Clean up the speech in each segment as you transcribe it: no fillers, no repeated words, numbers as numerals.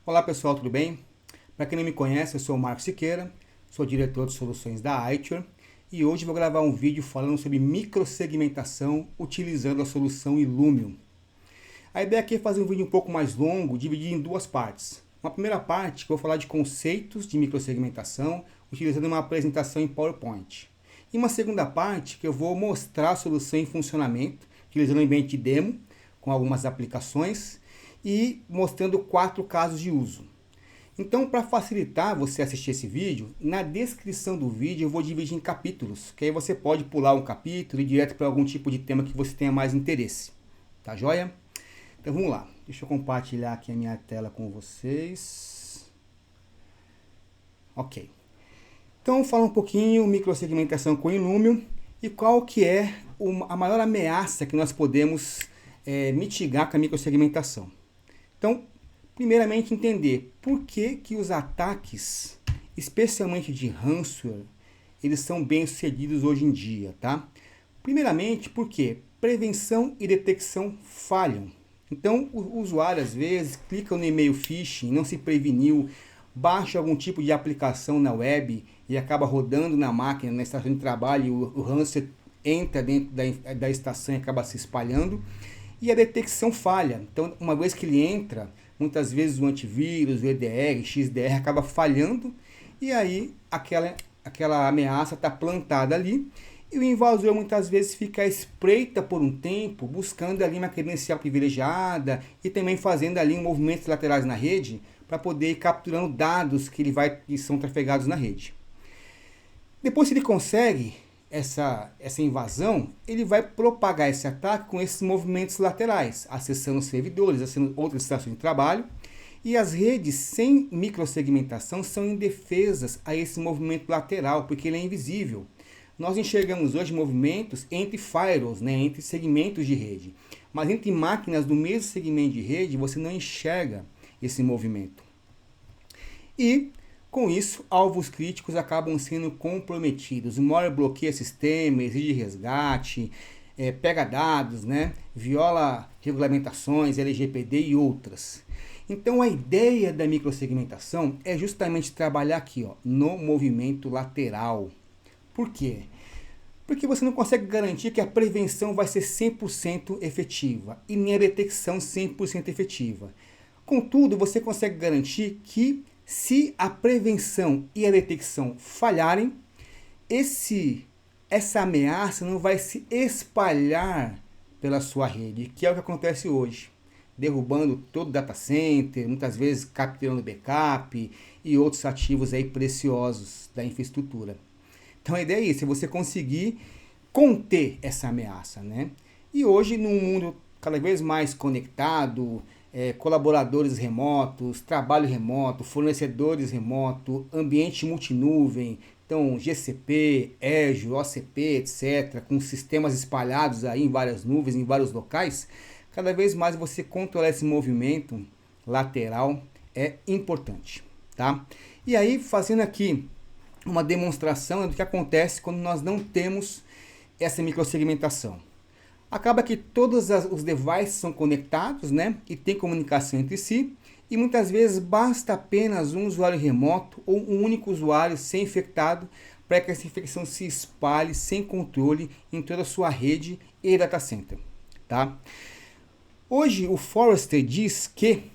Olá pessoal, tudo bem? Para quem não me conhece, eu sou o Marcos Siqueira, sou diretor de soluções da iTunes e hoje vou gravar um vídeo falando sobre microsegmentação utilizando a solução Illumium. A ideia aqui é fazer um vídeo um pouco mais longo, dividido em duas partes. Uma primeira parte que eu vou falar de conceitos de microsegmentação utilizando uma apresentação em PowerPoint. E uma segunda parte que eu vou mostrar a solução em funcionamento, utilizando um ambiente de demo, com algumas aplicações e mostrando 4 casos de uso. Então, para facilitar você assistir esse vídeo, na descrição do vídeo eu vou dividir em capítulos, que aí você pode pular um capítulo e ir direto para algum tipo de tema que você tenha mais interesse. Tá joia? Então vamos lá. Deixa eu compartilhar aqui a minha tela com vocês. Ok. Então, fala um pouquinho microsegmentação com Illumium e qual que é a maior ameaça que nós podemos mitigar com a microsegmentação. Então, primeiramente entender por que os ataques, especialmente de ransomware, eles são bem sucedidos hoje em dia, tá? Primeiramente porque prevenção e detecção falham. Então, o usuário às vezes clica no e-mail phishing, não se preveniu, baixa algum tipo de aplicação na web e acaba rodando na máquina, na estação de trabalho, e o ransomware entra dentro da estação e acaba se espalhando. E a detecção falha. Então, uma vez que ele entra, muitas vezes o antivírus, o EDR, XDR acaba falhando e aí aquela ameaça está plantada ali e o invasor muitas vezes fica à espreita por um tempo, buscando ali uma credencial privilegiada e também fazendo ali movimentos laterais na rede para poder ir capturando dados que são trafegados na rede. Depois, se ele consegue essa invasão, ele vai propagar esse ataque com esses movimentos laterais, acessando servidores, acessando outras estações de trabalho, e as redes sem microsegmentação são indefesas a esse movimento lateral, porque ele é invisível. Nós enxergamos hoje movimentos entre firewalls, entre segmentos de rede, mas entre máquinas do mesmo segmento de rede você não enxerga esse movimento. E com isso, alvos críticos acabam sendo comprometidos. O malware bloqueia sistema, exige resgate, pega dados, viola regulamentações, LGPD e outras. Então, a ideia da microsegmentação é justamente trabalhar aqui, no movimento lateral. Por quê? Porque você não consegue garantir que a prevenção vai ser 100% efetiva e nem a detecção 100% efetiva. Contudo, você consegue garantir que se a prevenção e a detecção falharem, essa ameaça não vai se espalhar pela sua rede, que é o que acontece hoje, derrubando todo o data center, muitas vezes capturando backup e outros ativos aí preciosos da infraestrutura. Então a ideia é isso, é você conseguir conter essa ameaça, E hoje, num mundo cada vez mais conectado, colaboradores remotos, trabalho remoto, fornecedores remoto, ambiente multinuvem, então GCP, Azure, OCP, etc., com sistemas espalhados aí em várias nuvens, em vários locais, cada vez mais você controlar esse movimento lateral é importante, tá? E aí, fazendo aqui uma demonstração do que acontece quando nós não temos essa microsegmentação. Acaba que todos os devices são conectados, e tem comunicação entre si, e muitas vezes basta apenas um usuário remoto ou um único usuário ser infectado para que essa infecção se espalhe sem controle em toda a sua rede e data center, tá? Hoje o Forrester diz que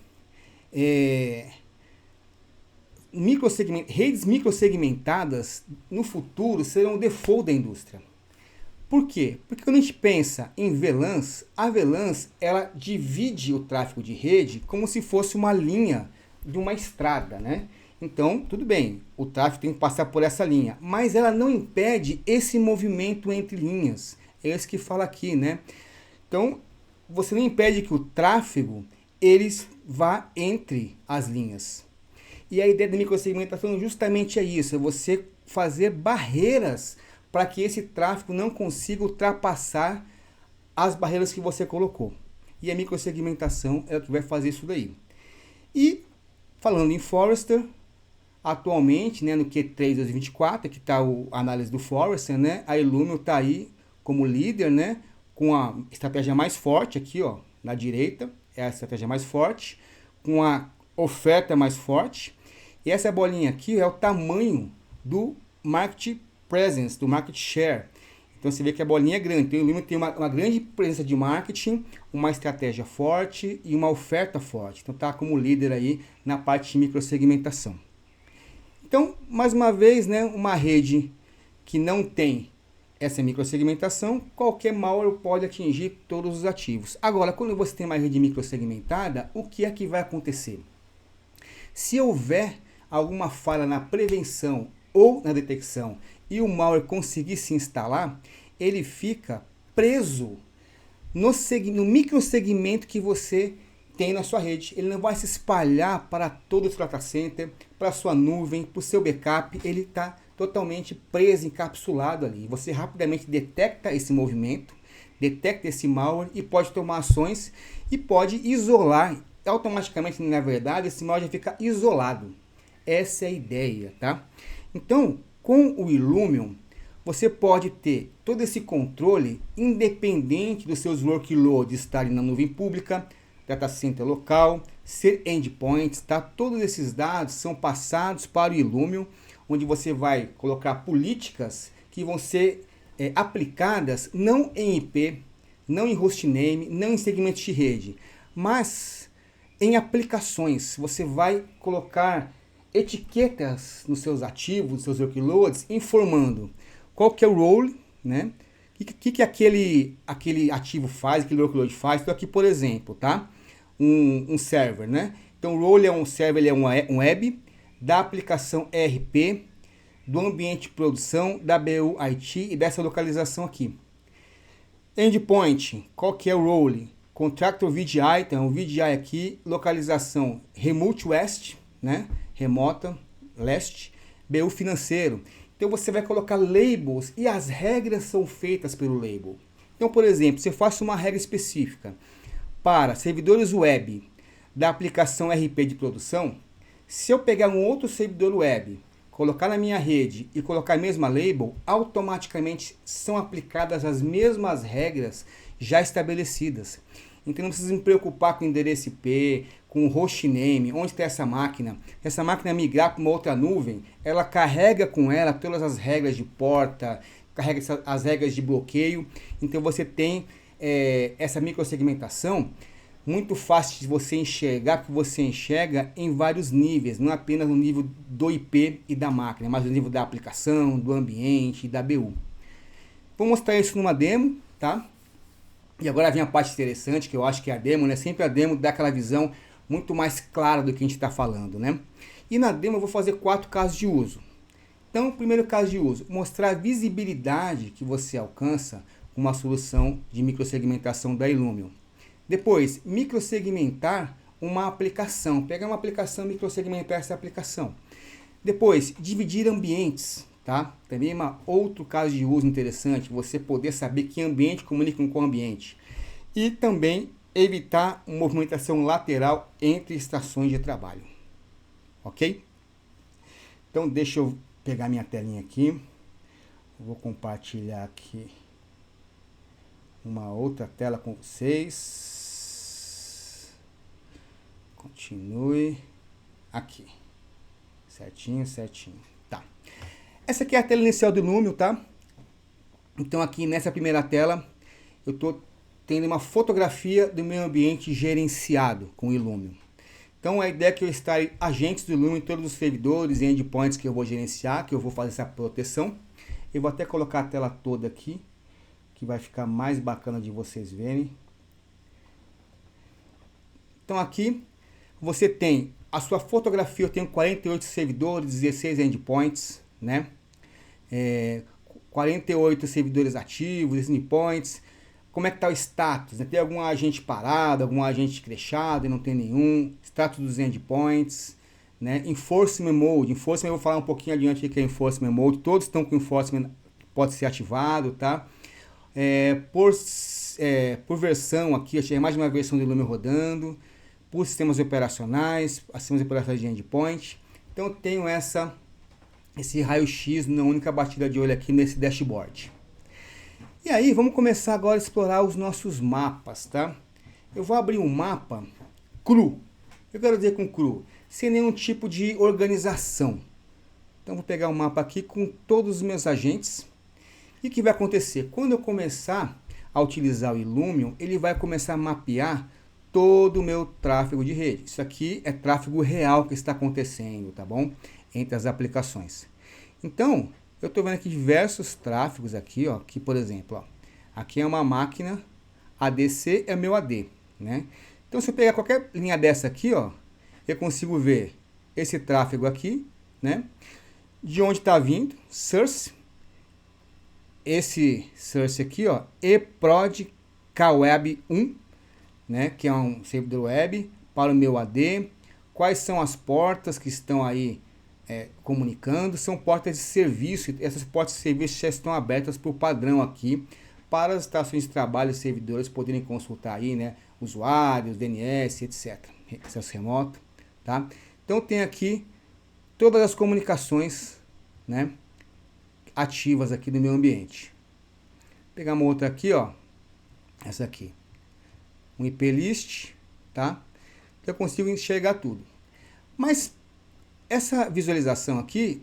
redes microsegmentadas no futuro serão o default da indústria. Por quê? Porque quando a gente pensa em VLANs, a VLANs ela divide o tráfego de rede como se fosse uma linha de uma estrada, Então, tudo bem, o tráfego tem que passar por essa linha, mas ela não impede esse movimento entre linhas. É isso que fala aqui, Então, você não impede que o tráfego vá entre as linhas. E a ideia da microsegmentação justamente é isso, é você fazer barreiras para que esse tráfego não consiga ultrapassar as barreiras que você colocou. E a microsegmentação é o que vai fazer isso daí. E, falando em Forrester, atualmente, no Q3 2024, que está a análise do Forrester, a Illumium está aí como líder, com a estratégia mais forte aqui, na direita, é a estratégia mais forte, com a oferta mais forte. E essa bolinha aqui é o tamanho do market presence, do market share. Então você vê que a bolinha é grande. Então o Illumium tem uma grande presença de marketing, uma estratégia forte e uma oferta forte. Então está como líder aí na parte de microsegmentação. Então, mais uma vez, né, uma rede que não tem essa microsegmentação, qualquer malware pode atingir todos os ativos. Agora, quando você tem uma rede microsegmentada, o que é que vai acontecer? Se houver alguma falha na prevenção ou na detecção e o malware conseguir se instalar, ele fica preso no microsegmento que você tem na sua rede. Ele não vai se espalhar para todo o seu data center, para a sua nuvem, para o seu backup. Ele está totalmente preso, encapsulado ali. Você rapidamente detecta esse movimento, detecta esse malware e pode tomar ações e pode isolar. Automaticamente, na verdade, esse malware já fica isolado. Essa é a ideia, tá? Então, com o Illumium, você pode ter todo esse controle independente dos seus workloads estarem na nuvem pública, data center local, ser endpoints, tá? Todos esses dados são passados para o Illumium, onde você vai colocar políticas que vão ser aplicadas não em IP, não em hostname, não em segmentos de rede, mas em aplicações. Você vai colocar etiquetas nos seus ativos, nos seus workloads, informando qual que é o role, né? O que aquele ativo faz, aquele workload faz. Então aqui, por exemplo, tá? Um server, né? Então o role é um server, ele é um web da aplicação ERP, do ambiente de produção, da BU IT e dessa localização aqui. Endpoint, qual que é o role? Contractor VDI, então o VDI aqui, localização Remote West, né? Remota, leste, BU financeiro. Então você vai colocar labels e as regras são feitas pelo label. Então, por exemplo, se eu faço uma regra específica para servidores web da aplicação RP de produção, se eu pegar um outro servidor web, colocar na minha rede e colocar a mesma label, automaticamente são aplicadas as mesmas regras já estabelecidas. Então não precisa me preocupar com o endereço IP, com o hostname, onde está essa máquina. Se essa máquina migrar para uma outra nuvem, ela carrega com ela todas as regras de porta, carrega as regras de bloqueio. Então você tem essa microsegmentação muito fácil de você enxergar, porque você enxerga em vários níveis, não apenas no nível do IP e da máquina, mas no nível da aplicação, do ambiente e da BU. Vou mostrar isso numa demo, tá? E agora vem a parte interessante, que eu acho que é a demo, né? Sempre a demo dá aquela visão muito mais clara do que a gente está falando, né? E na demo eu vou fazer 4 casos de uso. Então, primeiro caso de uso, mostrar a visibilidade que você alcança com uma solução de microsegmentação da Illumium. Depois, microsegmentar uma aplicação. Pegar uma aplicação e microsegmentar essa aplicação. Depois, dividir ambientes. Tá? Também é outro caso de uso interessante, você poder saber que ambiente comunica com o ambiente. E também evitar uma movimentação lateral entre estações de trabalho. Ok? Então deixa eu pegar minha telinha aqui. Vou compartilhar aqui uma outra tela com vocês. Continue aqui. Certinho, certinho. Tá. Essa aqui é a tela inicial do Illumium, tá? Então aqui nessa primeira tela eu estou tendo uma fotografia do meu ambiente gerenciado com o Illumium. Então a ideia é que eu instale agentes do Illumium em todos os servidores e endpoints que eu vou gerenciar, que eu vou fazer essa proteção. Eu vou até colocar a tela toda aqui, que vai ficar mais bacana de vocês verem. Então aqui você tem a sua fotografia, eu tenho 48 servidores, 16 endpoints, né? 48 servidores ativos, endpoints. Como é que está o status? Tem algum agente parado, algum agente crashado e não tem nenhum? Status dos endpoints, né? Enforcement Mode. Enforcement eu vou falar um pouquinho adiante o que é Enforcement Mode. Todos estão com Enforcement, pode ser ativado, tá? Por versão aqui, eu tinha mais de uma versão do Illumium rodando. Por sistemas operacionais, sistemas operacionais de endpoint. Então eu tenho esse raio-x na única batida de olho aqui nesse dashboard. E aí, vamos começar agora a explorar os nossos mapas, tá? Eu vou abrir um mapa cru. Eu quero dizer com cru, sem nenhum tipo de organização. Então, vou pegar um mapa aqui com todos os meus agentes. E o que vai acontecer? Quando eu começar a utilizar o Illumion, ele vai começar a mapear todo o meu tráfego de rede. Isso aqui é tráfego real que está acontecendo, tá bom? Entre as aplicações. Então, eu estou vendo aqui diversos tráfegos aqui, ó, que por exemplo, ó, aqui é uma máquina, ADC é meu AD, né? Então, se eu pegar qualquer linha dessa aqui, ó, eu consigo ver esse tráfego aqui, né? De onde está vindo, source, esse source aqui, ó, eprod kweb 1, né? Que é um servidor web para o meu AD. Quais são as portas que estão aí comunicando? São portas de serviço. Essas portas de serviço já estão abertas por padrão aqui para as estações de trabalho e servidores poderem consultar aí, né? Usuários, DNS, etc. Acesso remoto, tá? Então tem aqui todas as comunicações, né, ativas aqui no meu ambiente. Vou pegar uma outra aqui, ó, essa aqui, um IP list, tá? Eu consigo enxergar tudo. Mas essa visualização aqui,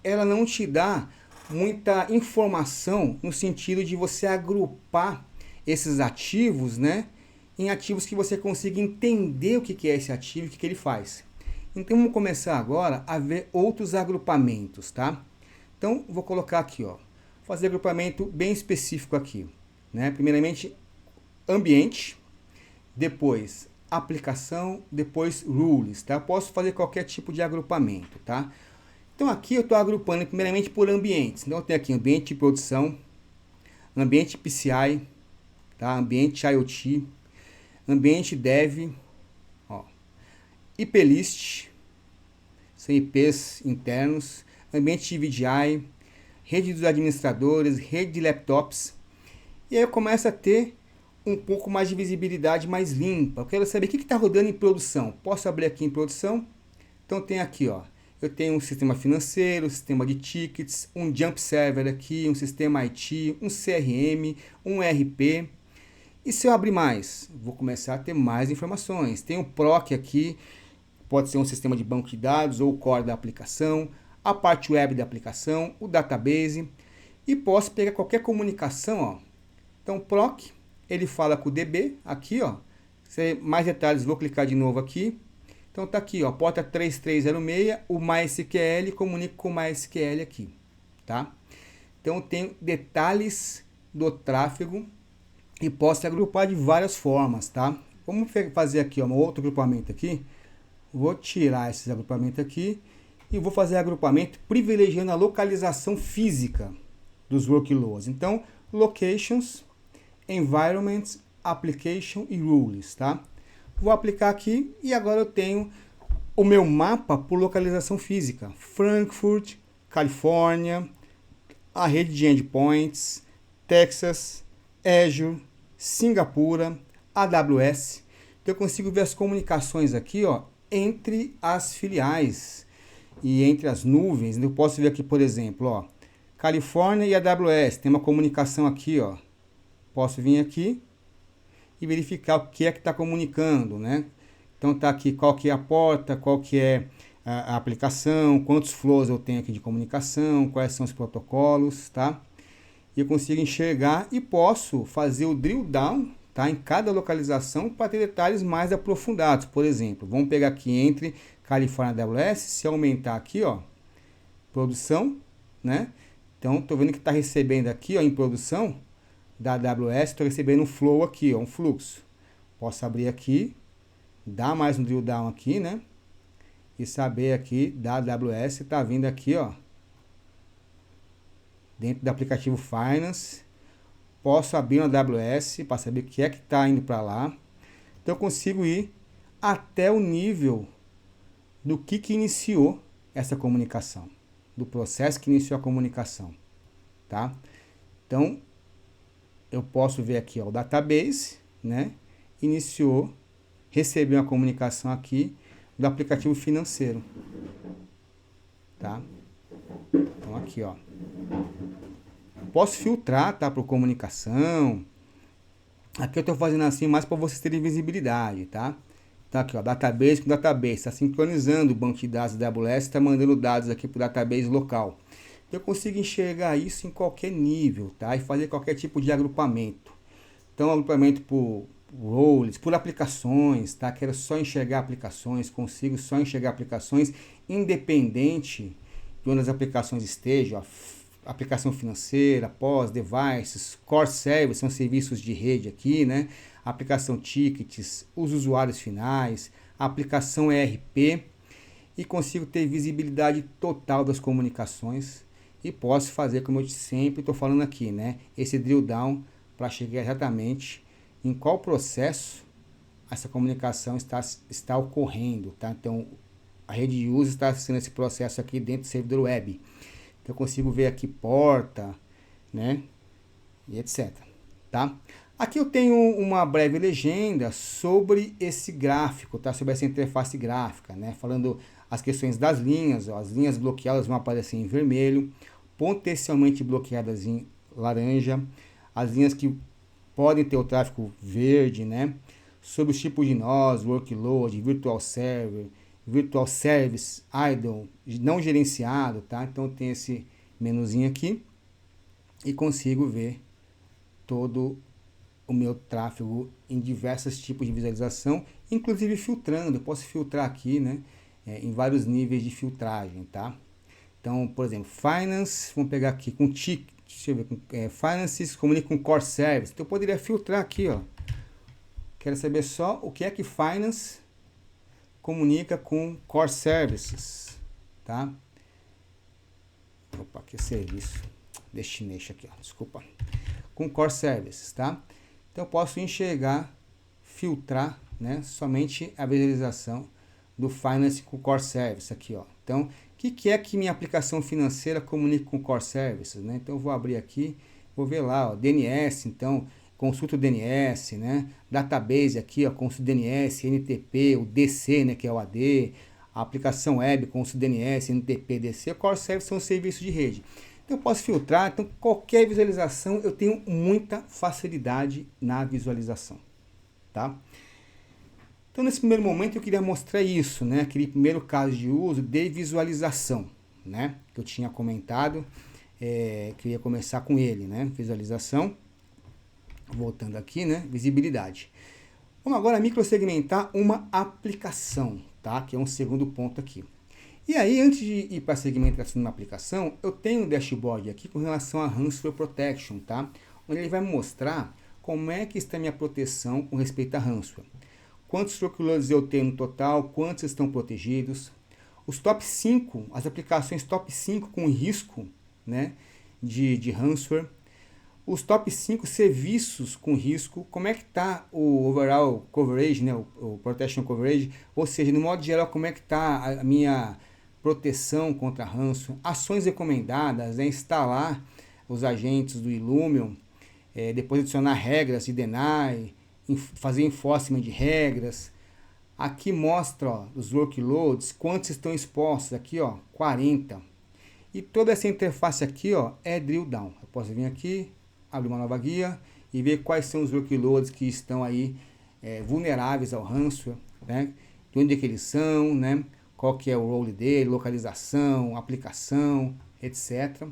ela não te dá muita informação no sentido de você agrupar esses ativos, né, em ativos que você consiga entender o que é esse ativo e o que ele faz. Então, vamos começar agora a ver outros agrupamentos, tá? Então, vou colocar aqui, ó, fazer agrupamento bem específico aqui, né? Primeiramente, ambiente, depois aplicação, depois rules, tá? Eu posso fazer qualquer tipo de agrupamento, tá? Então, aqui eu estou agrupando primeiramente por ambientes. Então, eu tenho aqui ambiente de produção, ambiente PCI, tá? Ambiente IoT, ambiente dev, ó, IP list, são IPs internos, ambiente de VDI, rede dos administradores, rede de laptops. E aí eu começo a ter um pouco mais de visibilidade mais limpa. Eu quero saber o que está rodando em produção. Posso abrir aqui em produção? Então tem aqui, ó, eu tenho um sistema financeiro, um sistema de tickets, um jump server aqui, um sistema IT, um CRM, um ERP. E se eu abrir mais? Vou começar a ter mais informações. Tem um PROC aqui, pode ser um sistema de banco de dados ou o core da aplicação, a parte web da aplicação, o database. E posso pegar qualquer comunicação, ó. Então, PROC, ele fala com o DB, aqui, ó. Mais detalhes, vou clicar de novo aqui. Então, tá aqui, ó, porta 3306, o MySQL comunica com o MySQL aqui, tá? Então, tem detalhes do tráfego e posso agrupar de várias formas, tá? Vamos fazer aqui, ó, um outro agrupamento aqui. Vou tirar esses agrupamentos aqui e vou fazer agrupamento privilegiando a localização física dos workloads. Então, locations, environments, application e rules, tá? Vou aplicar aqui e agora eu tenho o meu mapa por localização física. Frankfurt, Califórnia, a rede de endpoints, Texas, Azure, Singapura, AWS. Então eu consigo ver as comunicações aqui, ó, entre as filiais e entre as nuvens. Eu posso ver aqui, por exemplo, ó, Califórnia e AWS, tem uma comunicação aqui, ó. Posso vir aqui e verificar o que é que está comunicando, né? Então tá aqui qual que é a porta, qual que é a aplicação, quantos flows eu tenho aqui de comunicação, quais são os protocolos, tá? E eu consigo enxergar e posso fazer o drill down, tá, em cada localização para ter detalhes mais aprofundados. Por exemplo, vamos pegar aqui entre Califórnia e AWS, se aumentar aqui, ó, produção, né? Então, estou vendo que está recebendo aqui, ó, em produção da AWS, estou recebendo um flow aqui, ó, um fluxo. Posso abrir aqui, dar mais um drill down aqui, né? E saber aqui da AWS está vindo aqui, ó, dentro do aplicativo Finance. Posso abrir no AWS para saber o que é que está indo para lá. Então eu consigo ir até o nível do que iniciou essa comunicação, do processo que iniciou a comunicação, tá? Então eu posso ver aqui, ó, o database, né? Iniciou, recebeu uma comunicação aqui do aplicativo financeiro, tá? Então aqui, ó, posso filtrar, tá, por comunicação. Aqui eu estou fazendo assim mais para vocês terem visibilidade, tá? Tá aqui, ó, database com database, está sincronizando o banco de dados da AWS, está mandando dados aqui para o database local. Eu consigo enxergar isso em qualquer nível, tá? E fazer qualquer tipo de agrupamento. Então, agrupamento por roles, por aplicações, tá? Quero só enxergar aplicações, consigo só enxergar aplicações, independente de onde as aplicações estejam, aplicação financeira, POS, devices, core service, são serviços de rede aqui, né? Aplicação tickets, os usuários finais, a aplicação ERP, e consigo ter visibilidade total das comunicações e posso fazer, como eu sempre estou falando aqui, né? Esse drill down para chegar exatamente em qual processo essa comunicação está ocorrendo, tá? Então, a rede de uso está sendo esse processo aqui dentro do servidor web. Então, eu consigo ver aqui porta, né? E etc, tá? Aqui eu tenho uma breve legenda sobre esse gráfico, tá? Sobre essa interface gráfica, né? Falando as questões das linhas, ó, as linhas bloqueadas vão aparecer em vermelho, potencialmente bloqueadas em laranja, as linhas que podem ter o tráfego verde, né? Sobre os tipos de nós, workload, virtual server, virtual service, idle, não gerenciado, tá? Então tem esse menuzinho aqui e consigo ver todo o meu tráfego em diversos tipos de visualização, inclusive filtrando. Eu posso filtrar aqui, né, em vários níveis de filtragem, tá? Então, por exemplo, Finance, vamos pegar aqui com ticket, deixa eu ver, Finance se comunica com Core Service. Então, eu poderia filtrar aqui, ó. Quero saber só o que é que Finance comunica com Core Services, tá? Opa, que serviço. Destination aqui, ó, desculpa. Com Core Services, tá? Então, eu posso enxergar, filtrar, né, somente a visualização do Finance com Core Service aqui, ó. Então, o que é que minha aplicação financeira comunica com Core Services, né? Então, eu vou abrir aqui, vou ver lá, ó, DNS, então, consulta o DNS, né? Database aqui, ó, consulta o DNS, NTP, o DC, né, que é o AD, a aplicação web, consulta o DNS, NTP, DC, Core Service são serviços de rede. Então, eu posso filtrar, então qualquer visualização eu tenho muita facilidade na visualização, tá? Então, nesse primeiro momento eu queria mostrar isso, né? Aquele primeiro caso de uso de visualização, né? Que eu tinha comentado, que eu ia começar com ele, né? Visualização, voltando aqui, né? Visibilidade. Vamos agora microsegmentar uma aplicação, tá? Que é um segundo ponto aqui. E aí, antes de ir para a segmentação de uma aplicação, eu tenho um dashboard aqui com relação a Ransomware Protection, tá? Onde ele vai me mostrar como é que está a minha proteção com respeito a Ransomware. Quantos workloads eu tenho no total, quantos estão protegidos. Os top 5, as aplicações top 5 com risco, né, de Ransomware. Os top 5 serviços com risco, como é que está o overall coverage, né, o protection coverage, ou seja, no modo geral, como é que está a minha proteção contra ransomware, ações recomendadas, né, instalar os agentes do Illumion, depois adicionar regras de deny, fazer enforcement de regras. Aqui mostra, ó, os workloads, quantos estão expostos, aqui, ó, 40. E toda essa interface aqui, ó, é drill down. Eu posso vir aqui, abrir uma nova guia e ver quais são os workloads que estão aí vulneráveis ao ransomware, né? De onde é que eles são, né? Qual que é o role dele, localização, aplicação, etc.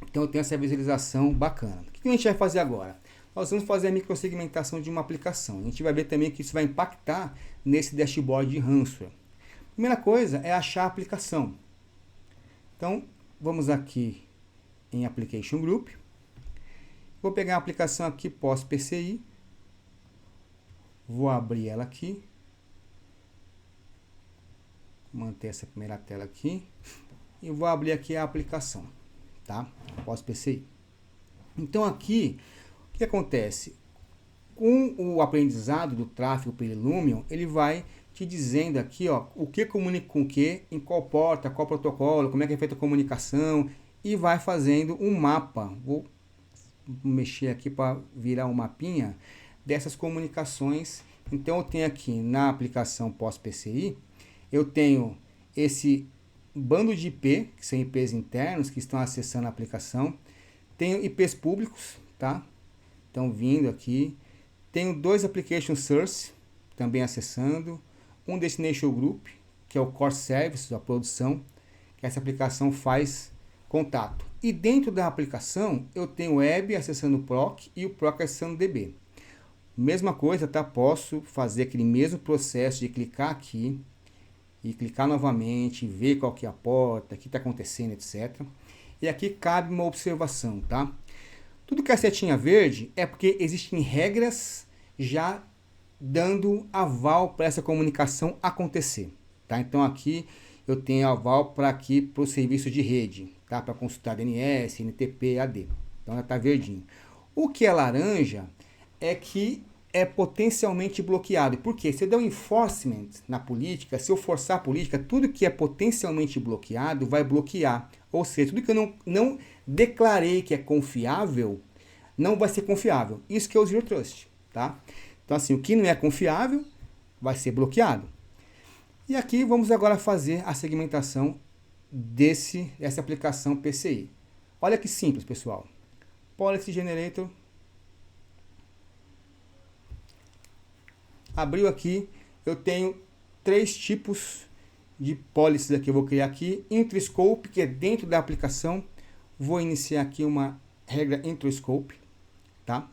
Então eu tenho essa visualização bacana. O que a gente vai fazer agora? Nós vamos fazer a microsegmentação de uma aplicação. A gente vai ver também que isso vai impactar nesse dashboard de ransomware. Primeira coisa é achar a aplicação. Então vamos aqui em Application Group. Vou pegar a aplicação aqui pós-PCI. Vou abrir ela aqui. Manter essa primeira tela aqui. E vou abrir aqui a aplicação, tá? Pós-PCI. Então aqui, o que acontece? Com o aprendizado do tráfego pelo Illumion, ele vai te dizendo aqui, ó, o que comunica com o que, em qual porta, qual protocolo, como é que é feita a comunicação, e vai fazendo um mapa. Vou mexer aqui para virar um mapinha dessas comunicações. Então eu tenho aqui na aplicação pós-PCI, eu tenho esse bando de IP, que são IPs internos que estão acessando a aplicação. Tenho IPs públicos, tá? Estão vindo aqui. Tenho dois application source, também acessando, um Destination Group, que é o Core Service, a produção, que essa aplicação faz contato. E dentro da aplicação, eu tenho o Web acessando o PROC e o PROC acessando o DB. Mesma coisa, tá? Posso fazer aquele mesmo processo de clicar aqui e clicar novamente, ver qual que é a porta, o que está acontecendo, etc. E aqui cabe uma observação, tá? Tudo que é setinha verde é porque existem regras já dando aval para essa comunicação acontecer, tá? Então aqui eu tenho aval para aqui para o serviço de rede, tá? Para consultar DNS, NTP, AD. Então ela está verdinho. O que é laranja é que é potencialmente bloqueado. Por quê? Se eu der um enforcement na política, se eu forçar a política, tudo que é potencialmente bloqueado vai bloquear. Ou seja, tudo que eu não declarei que é confiável, não vai ser confiável. Isso que é o Zero Trust, tá? Então assim, o que não é confiável vai ser bloqueado. E aqui vamos agora fazer a segmentação dessa aplicação PCI. Olha que simples, pessoal. Policy Generator. Abriu aqui, eu tenho 3 tipos de policies aqui. Eu vou criar aqui, Intro-Scope, que é dentro da aplicação. Vou iniciar aqui uma regra Intro-Scope, tá?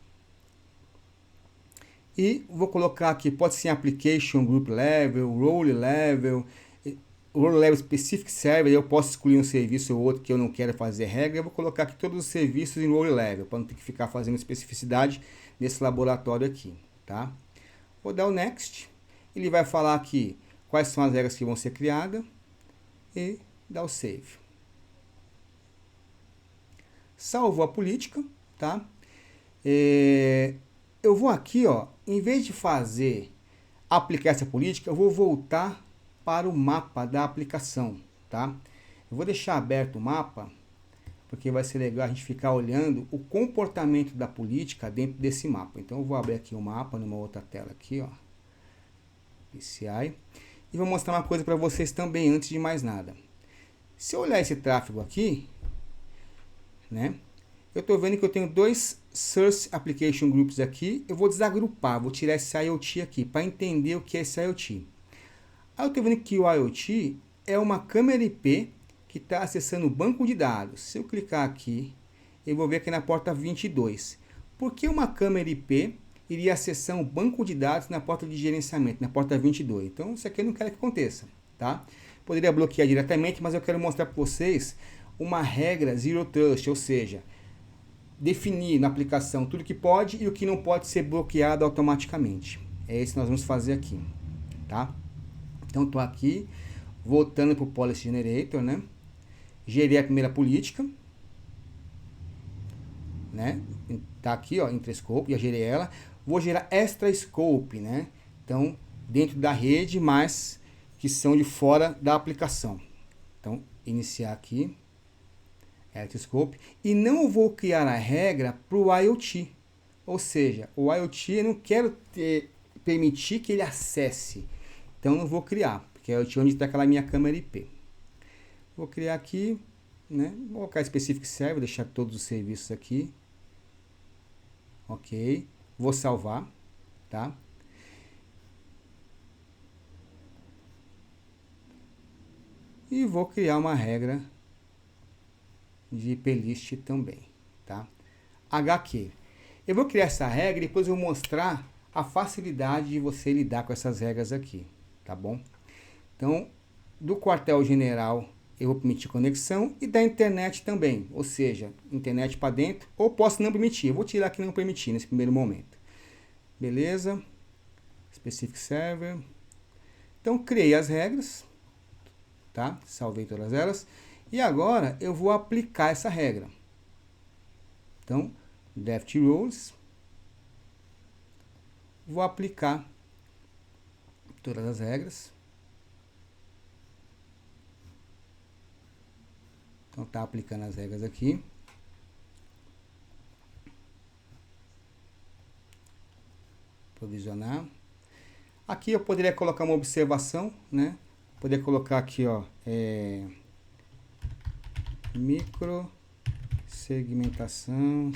E vou colocar aqui, pode ser Application Group Level, Role Level, Role Level Specific Server. Eu posso excluir um serviço ou outro que eu não quero fazer regra. Eu vou colocar aqui todos os serviços em Role Level, para não ter que ficar fazendo especificidade nesse laboratório aqui, tá? Vou dar o Next, ele vai falar aqui quais são as regras que vão ser criadas e dar o Save. Salvou a política, tá? Eu vou aqui, ó, em vez de aplicar essa política, eu vou voltar para o mapa da aplicação, tá? Eu vou deixar aberto o mapa, porque vai ser legal a gente ficar olhando o comportamento da política dentro desse mapa. Então eu vou abrir aqui o mapa numa outra tela aqui, ó, PCI, e vou mostrar uma coisa para vocês também antes de mais nada. Se eu olhar esse tráfego aqui, né, eu estou vendo que eu tenho 2 Source Application Groups aqui. Eu vou desagrupar, vou tirar esse IoT aqui para entender o que é esse IoT. Aí eu estou vendo que o IoT é uma câmera IP que está acessando o banco de dados. Se eu clicar aqui, eu vou ver aqui na porta 22. Por que uma câmera IP iria acessar um banco de dados na porta de gerenciamento, na porta 22? Então, isso aqui eu não quero que aconteça, tá? Poderia bloquear diretamente, mas eu quero mostrar para vocês uma regra Zero Trust, ou seja, definir na aplicação tudo que pode e o que não pode ser bloqueado automaticamente. É isso que nós vamos fazer aqui, tá? Então, estou aqui, voltando para o Policy Generator, né? Gerei a primeira política, né? Tá aqui, ó, Intra-Scope, já gerei ela. Vou gerar Extra-Scope, né? Então, dentro da rede, mas que são de fora da aplicação. Então, iniciar aqui, Extra-Scope. E não vou criar a regra para o IoT. Ou seja, o IoT eu não quero permitir que ele acesse. Então, não vou criar, porque é o IoT onde está aquela minha câmera IP. Vou criar aqui, né? Vou colocar Specific Server, deixar todos os serviços aqui. Ok. Vou salvar, tá? E vou criar uma regra de plist também, tá? HQ. Eu vou criar essa regra e depois eu vou mostrar a facilidade de você lidar com essas regras aqui, tá bom? Então, do quartel-general eu vou permitir conexão e da internet também, ou seja, internet para dentro, ou posso não permitir. Eu vou tirar aqui não permitir nesse primeiro momento. Beleza? Specific Server. Então, criei as regras, tá? Salvei todas elas. E agora eu vou aplicar essa regra. Então, Left Rules. Vou aplicar todas as regras. Então, tá aplicando as regras aqui. Provisionar. Aqui eu poderia colocar uma observação, né? Poderia colocar aqui, ó, micro segmentação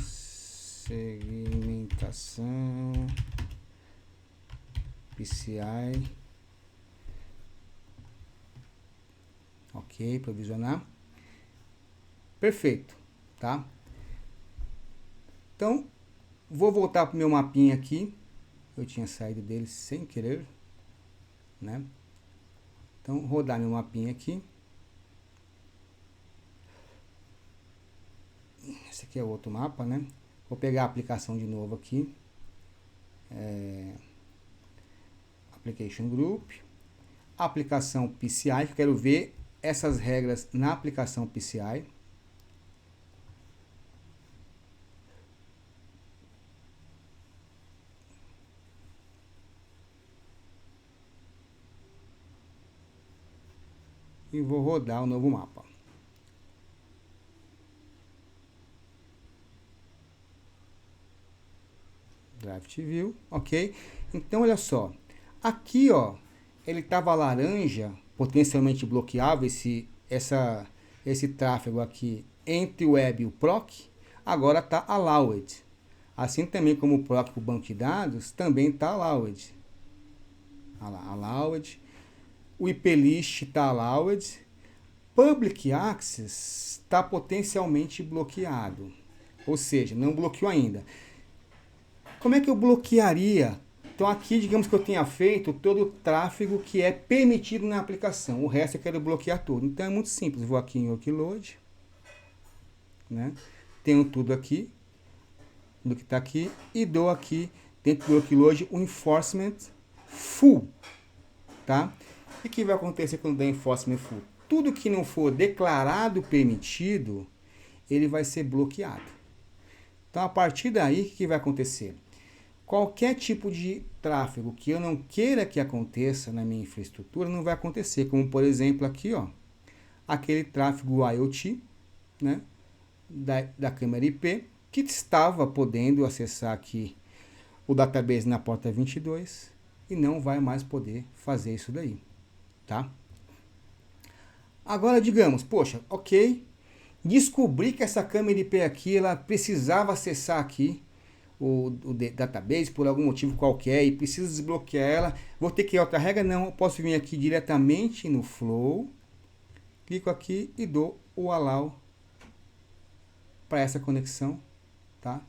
PCI. Ok, provisionar. Perfeito, tá? Então, vou voltar para o meu mapinha aqui. Eu tinha saído dele sem querer, né? Então, rodar meu mapinha aqui. Esse aqui é outro mapa, né? Vou pegar a aplicação de novo aqui. Application Group. Aplicação PCI, que eu quero ver essas regras na aplicação PCI. E vou rodar o novo mapa. Draft View, ok? Então, olha só. Aqui, ó, ele estava laranja, potencialmente bloqueável, esse tráfego aqui entre o web e o proc, agora está allowed. Assim também como o proc para o banco de dados, também está allowed. Olha lá, allowed. O IP list está allowed. Public access está potencialmente bloqueado. Ou seja, não bloqueou ainda. Como é que eu bloquearia? Então aqui, digamos que eu tenha feito todo o tráfego que é permitido na aplicação. O resto eu quero bloquear tudo. Então é muito simples. Vou aqui em Workload, né? Tenho tudo aqui, do que está aqui, e dou aqui dentro do Workload o Enforcement Full, tá? E o que vai acontecer quando der Enforcement Full? Tudo que não for declarado permitido, ele vai ser bloqueado. Então a partir daí, o que vai acontecer? Qualquer tipo de tráfego que eu não queira que aconteça na minha infraestrutura não vai acontecer, como por exemplo aqui, ó, aquele tráfego IoT, né, da câmera IP, que estava podendo acessar aqui o database na porta 22 e não vai mais poder fazer isso daí, tá? Agora digamos, poxa, ok, descobri que essa câmera IP aqui, ela precisava acessar aqui o database por algum motivo qualquer e preciso desbloquear ela, vou ter que ir outra regra? Não, eu posso vir aqui diretamente no Flow, clico aqui e dou o Allow para essa conexão, tá?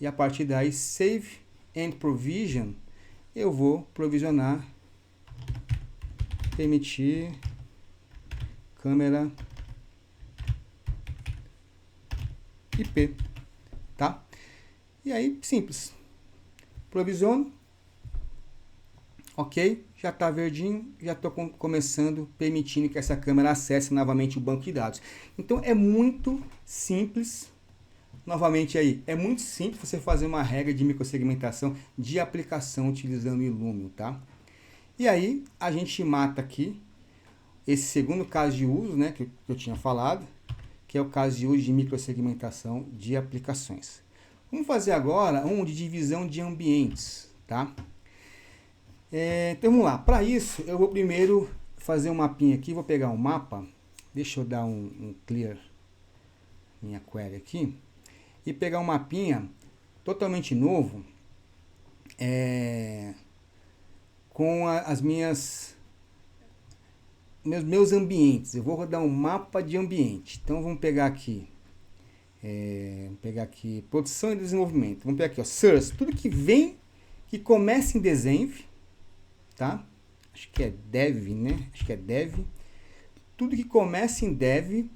E a partir daí, Save and Provision, eu vou provisionar, permitir, câmera IP, tá? E aí, simples. Provisiono. Ok, já está verdinho, já estou começando, permitindo que essa câmera acesse novamente o banco de dados. Então, é muito simples. Novamente aí, é muito simples você fazer uma regra de microsegmentação de aplicação utilizando o Illumio, tá? E aí, a gente mata aqui esse segundo caso de uso, né, que eu tinha falado, que é o caso de uso de microsegmentação de aplicações. Vamos fazer agora um de divisão de ambientes, tá? Então vamos lá. Para isso, eu vou primeiro fazer um mapinha aqui. Vou pegar um mapa. Deixa eu dar um clear minha query aqui. E pegar um mapinha totalmente novo. Com as meus ambientes. Eu vou rodar um mapa de ambiente. Então vamos pegar aqui. Produção e desenvolvimento. Vamos pegar aqui, ó, source, tudo que vem, que começa em desenv, tá? Acho que é dev, né? Acho que é dev. Tudo que começa em dev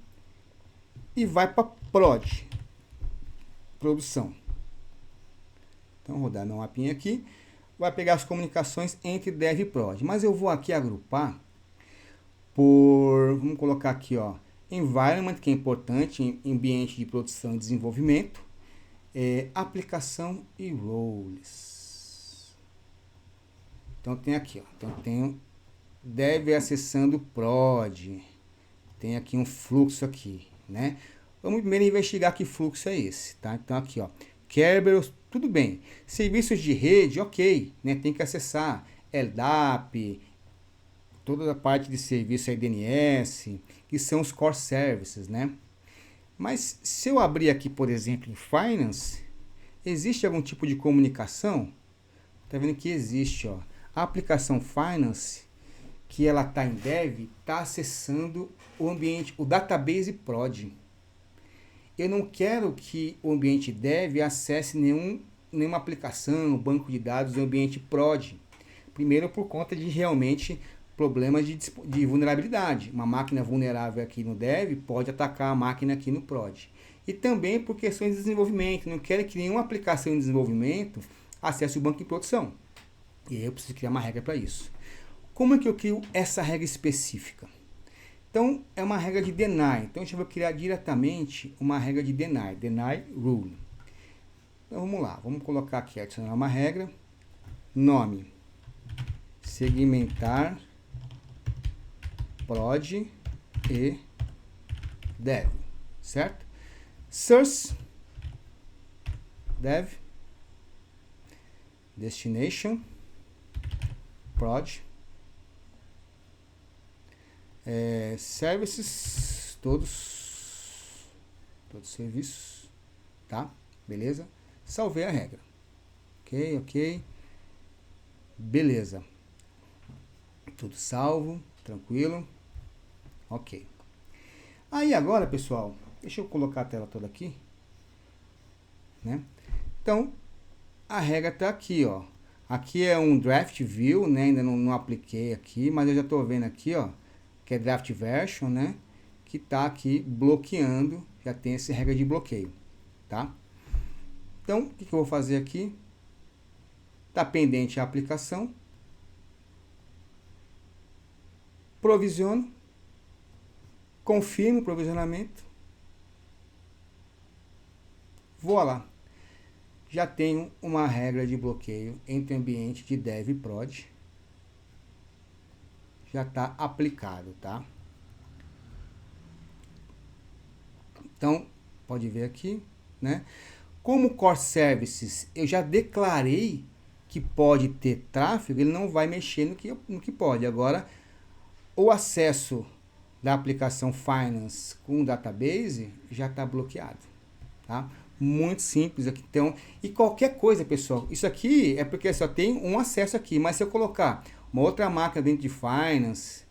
e vai para prod, produção. Então, rodar meu mapinha aqui, vai pegar as comunicações entre dev e prod. Mas eu vou aqui agrupar por, vamos colocar aqui, ó, environment, que é importante, ambiente de produção e desenvolvimento, aplicação e roles. Então tem aqui, ó, então tem dev acessando prod, tem aqui um fluxo aqui, né? Vamos primeiro investigar que fluxo é esse, tá? Então aqui, ó, Kerberos, tudo bem. Serviços de rede, ok, né? Tem que acessar LDAP, toda a parte de serviço DNS, que são os core services, né? Mas se eu abrir aqui, por exemplo, em Finance, existe algum tipo de comunicação? Tá vendo que existe, ó, A aplicação Finance, que ela está em Dev, está acessando o ambiente, o database prod. Eu não quero que o ambiente Dev acesse nenhuma aplicação, banco de dados do ambiente prod. Primeiro, por conta de realmente problemas de vulnerabilidade. Uma máquina vulnerável aqui no Dev pode atacar a máquina aqui no prod. E também por questões de desenvolvimento. Não quero que nenhuma aplicação em desenvolvimento acesse o banco em produção. E aí eu preciso criar uma regra para isso. Como é que eu crio essa regra específica? Então, é uma regra de deny. Então, eu vou criar diretamente uma regra de deny. Deny rule. Então, vamos lá. Vamos colocar aqui, adicionar uma regra. Nome. Segmentar. Prod e dev. Certo? Source. Dev. Destination. Prod. Services, todos serviços, tá? Beleza? Salvei a regra. Ok. Beleza. Tudo salvo, tranquilo. Ok. Aí agora, pessoal, deixa eu colocar a tela toda aqui, né? Então, a regra tá aqui, ó. Aqui é um draft view, né? Ainda não apliquei aqui, mas eu já tô vendo aqui, ó, que é draft version, né? Que tá aqui bloqueando, já tem essa regra de bloqueio, tá? Então, o que eu vou fazer aqui? Tá pendente a aplicação. Provisiono. Confirmo o provisionamento. Vou lá. Já tenho uma regra de bloqueio entre ambiente de dev e prod. Já está aplicado, tá? Então, pode ver aqui, né? Como Core Services, eu já declarei que pode ter tráfego, ele não vai mexer no que pode. Agora, o acesso da aplicação Finance com database já está bloqueado, tá? Muito simples aqui. Então, e qualquer coisa, pessoal, isso aqui é porque só tem um acesso aqui, mas se eu colocar uma outra máquina dentro de Finance,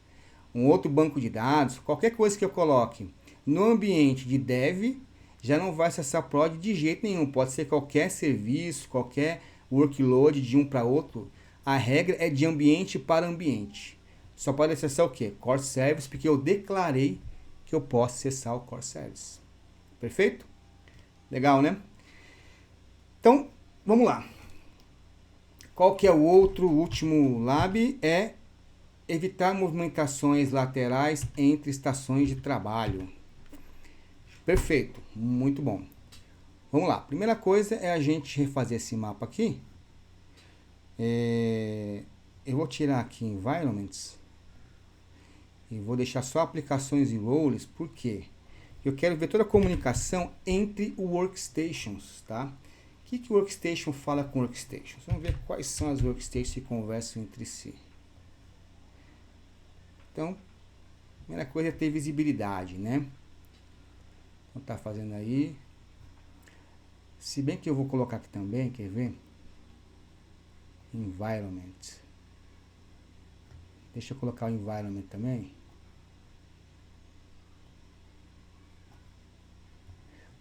um outro banco de dados, qualquer coisa que eu coloque no ambiente de dev, já não vai acessar prod de jeito nenhum. Pode ser qualquer serviço, qualquer workload de um para outro. A regra é de ambiente para ambiente. Só pode acessar o quê? Core Service, porque eu declarei que eu posso acessar o Core Service. Perfeito? Legal, né? Então, vamos lá. Qual que é o último lab? É evitar movimentações laterais entre estações de trabalho. Perfeito, muito bom. Vamos lá. Primeira coisa é a gente refazer esse mapa aqui. Eu vou tirar aqui Environments e vou deixar só aplicações e roles, porque eu quero ver toda a comunicação entre workstations, tá? O que o workstation fala com workstations? Vamos ver quais são as workstations que conversam entre si. Então, a primeira coisa é ter visibilidade, né? Então tá fazendo aí. Se bem que eu vou colocar aqui também, quer ver? Environment. Deixa eu colocar o environment também.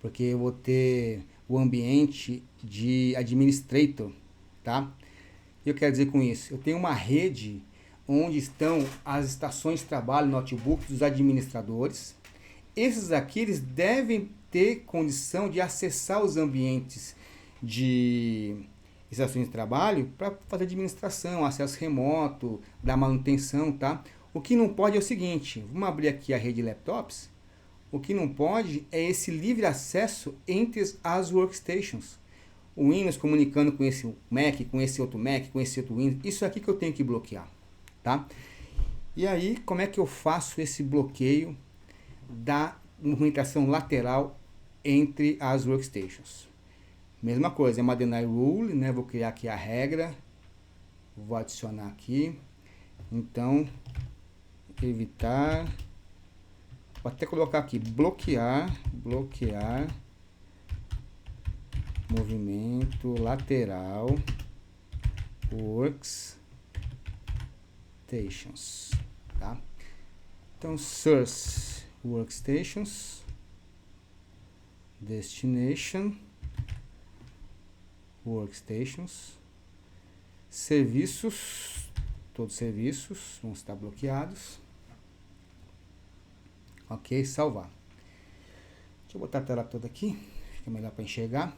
Porque eu vou ter o ambiente de administrator, tá? O que eu quero dizer com isso? Eu tenho uma rede onde estão as estações de trabalho, notebooks dos administradores. Esses aqui, eles devem ter condição de acessar os ambientes de estações de trabalho para fazer administração, acesso remoto, dar manutenção, tá? O que não pode é o seguinte, vamos abrir aqui a rede de laptops. O que não pode é esse livre acesso entre as workstations. O Windows comunicando com esse Mac, com esse outro Mac, com esse outro Windows. Isso aqui que eu tenho que bloquear, tá? E aí, como é que eu faço esse bloqueio da movimentação lateral entre as workstations? Mesma coisa, é uma deny rule, né? Vou criar aqui a regra, vou adicionar aqui. Então, evitar, vou até colocar aqui, bloquear movimento lateral workstation. Workstations, tá? Então, source workstations, destination workstations, serviços, todos os serviços vão estar bloqueados. Ok, salvar. Deixa eu botar a tela toda aqui, fica melhor para enxergar.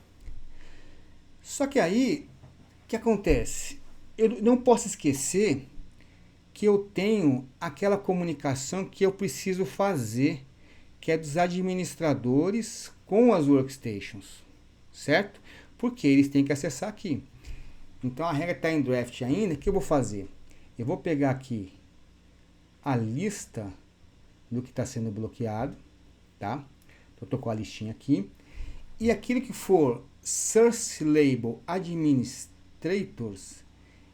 Só que aí, o que acontece? Eu não posso esquecer que eu tenho aquela comunicação que eu preciso fazer, que é dos administradores com as workstations, certo? Porque eles têm que acessar aqui. Então a regra está em draft ainda. O que eu vou fazer? Eu vou pegar aqui a lista do que está sendo bloqueado, tá? Eu estou com a listinha aqui. E aquilo que for source label administrators,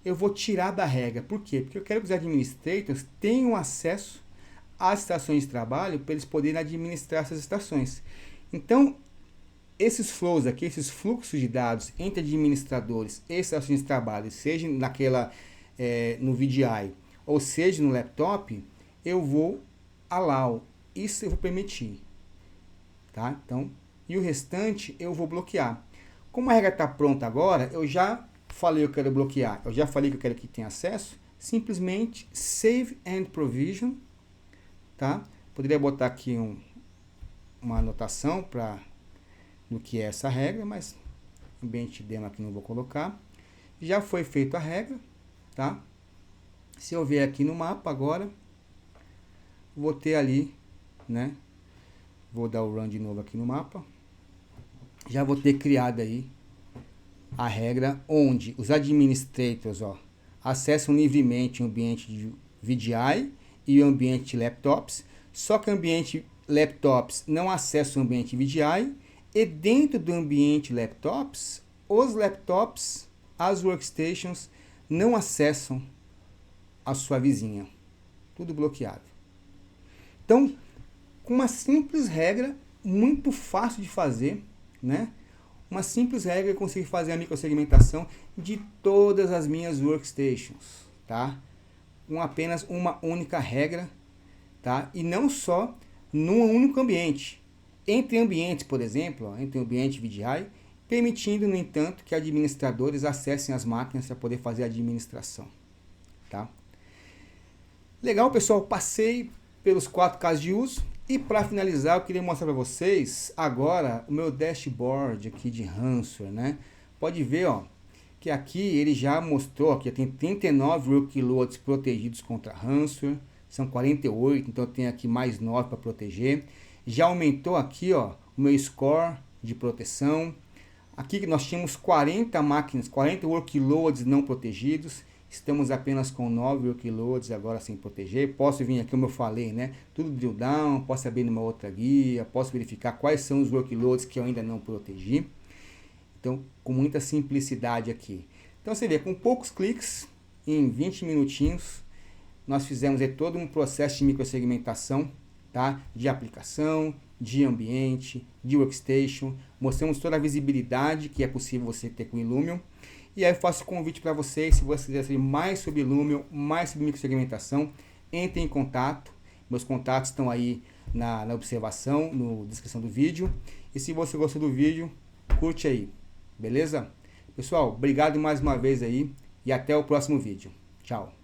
eu vou tirar da regra. Por quê? Porque eu quero que os administrators tenham acesso às estações de trabalho para eles poderem administrar essas estações. Então, esses flows aqui, esses fluxos de dados entre administradores e estações de trabalho, seja no VDI ou seja no laptop, eu vou allow. Isso eu vou permitir. Tá? Então, e o restante eu vou bloquear. Como a regra está pronta agora, eu já falei que eu quero bloquear, eu já falei que eu quero que tenha acesso, simplesmente save and provision, tá? Poderia botar aqui uma anotação do que é essa regra, mas ambiente demo aqui não vou colocar. Já foi feita a regra, tá? Se eu vier aqui no mapa agora, vou ter ali, né? Vou dar o run de novo aqui no mapa. Já vou ter criado aí a regra onde os administrators, acessam livremente o ambiente de VDI e o ambiente de laptops. Só que o ambiente laptops não acessa o ambiente VDI. E dentro do ambiente laptops, os laptops, as workstations, não acessam a sua vizinha. Tudo bloqueado. Então, com uma simples regra, muito fácil de fazer, né? Uma simples regra eu consigo fazer a microsegmentação de todas as minhas workstations, tá? Com apenas uma única regra, tá? E não só num único ambiente. Entre ambientes, por exemplo, entre o ambiente VDI, permitindo, no entanto, que administradores acessem as máquinas para poder fazer a administração, tá? Legal, pessoal, passei pelos 4 casos de uso. E para finalizar, eu queria mostrar para vocês agora o meu dashboard aqui de ransomware, né? Pode ver, que aqui ele já mostrou que tem 39 workloads protegidos contra ransomware, são 48, então eu tenho aqui mais 9 para proteger. Já aumentou aqui, o meu score de proteção. Aqui que nós tínhamos 40 máquinas, 40 workloads não protegidos. Estamos apenas com 9 workloads agora sem proteger. Posso vir aqui, como eu falei, né? Tudo drill down, posso abrir numa outra guia, posso verificar quais são os workloads que eu ainda não protegi. Então, com muita simplicidade aqui. Então, você vê, com poucos cliques, em 20 minutinhos, nós fizemos aí todo um processo de microsegmentação, tá? De aplicação, de ambiente, de workstation. Mostramos toda a visibilidade que é possível você ter com o Illumion. E aí eu faço o convite para vocês, se vocês quiserem saber mais sobre Illumion, mais sobre microsegmentação, entrem em contato. Meus contatos estão aí na observação, na descrição do vídeo. E se você gostou do vídeo, curte aí, beleza? Pessoal, obrigado mais uma vez aí e até o próximo vídeo. Tchau!